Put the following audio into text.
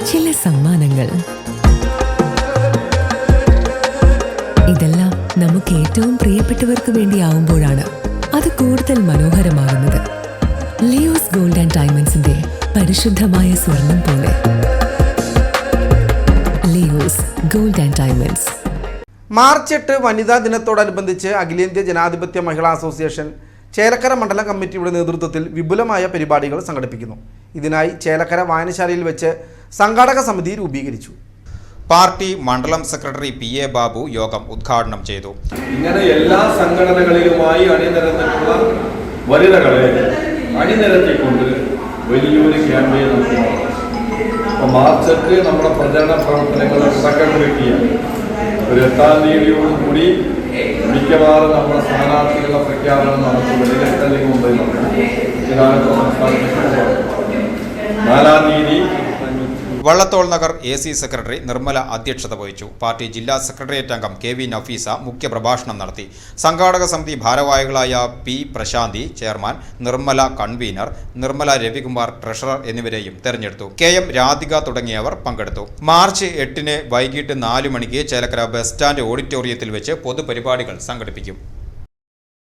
ചില സമ്മാനങ്ങൾ. ഇതെല്ലാം നമുക്ക് ഏറ്റവും പ്രിയപ്പെട്ടവർക്ക് വേണ്ടിയാവുമ്പോഴാണ് അത് കൂടുതൽ മനോഹരമാകുന്നത്. ലിയോസ് ഗോൾഡ് ആൻഡ് ഡയമണ്ട്സിന്റെ പരിശുദ്ധമായ സ്വർണം പോലെ. Leo's gold and diamonds. March 8 വനിതാ ദിനത്തോടനുബന്ധിച്ച് അഖിലേന്ത്യാ ജനാധിപത്യ മഹിളാ അസോസിയേഷൻ ചേലക്കര മണ്ഡലം കമ്മിറ്റിയുടെ നേതൃത്വത്തിൽ വിപുലമായ പരിപാടികൾ സംഘടിപ്പിക്കുന്നു. ഇതിനായി ചേലക്കര വായനശാലയിൽ വെച്ച് സംഘാടക സമിതി രൂപീകരിച്ചു. പാർട്ടി മണ്ഡലം സെക്രട്ടറി PA ബാബു യോഗം ഉദ്ഘാടനം ചെയ്തു. ഇങ്ങനെ എല്ലാ സംഘടനകളിലുമായി അണിനിരന്നിട്ടുള്ള വനിതകളെ അണിനിരത്തിക്കൊണ്ട് വലിയൊരു ക്യാമ്പയിൻ നടത്തുകയാണ്. അപ്പോൾ മാർച്ച് 8 നമ്മുടെ പ്രചരണ പ്രവർത്തനങ്ങൾ തുടക്കം കുറിക്കുകയാണ്. ഒരു 8-ാം തീയതിയോടുകൂടി മിക്കവാറും നമ്മുടെ സ്ഥാനാർത്ഥികളുടെ പ്രഖ്യാപനം നടത്തും. വെളിയിലെത്തലിന് മുമ്പ് ഇതാണ് സംസ്ഥാനത്ത് 4-ാം തീയതി വള്ളത്തോൾ നഗർ AC സെക്രട്ടറി നിർമ്മല അധ്യക്ഷത വഹിച്ചു. പാർട്ടി ജില്ലാ സെക്രട്ടേറിയറ്റ് അംഗം KV നഫീസ മുഖ്യപ്രഭാഷണം നടത്തി. സംഘാടക സമിതി ഭാരവാഹികളായ P Prashanthi chairman, Nirmala convener, Nirmala Ravikumar treasurer എന്നിവരെയും തെരഞ്ഞെടുത്തു. KM രാധിക തുടങ്ങിയവർ പങ്കെടുത്തു. മാർച്ച് 8 വൈകിട്ട് 4 മണിക്ക് ചേലക്കര ബസ് സ്റ്റാൻഡ് ഓഡിറ്റോറിയത്തിൽ വെച്ച് പൊതുപരിപാടികൾ സംഘടിപ്പിക്കും.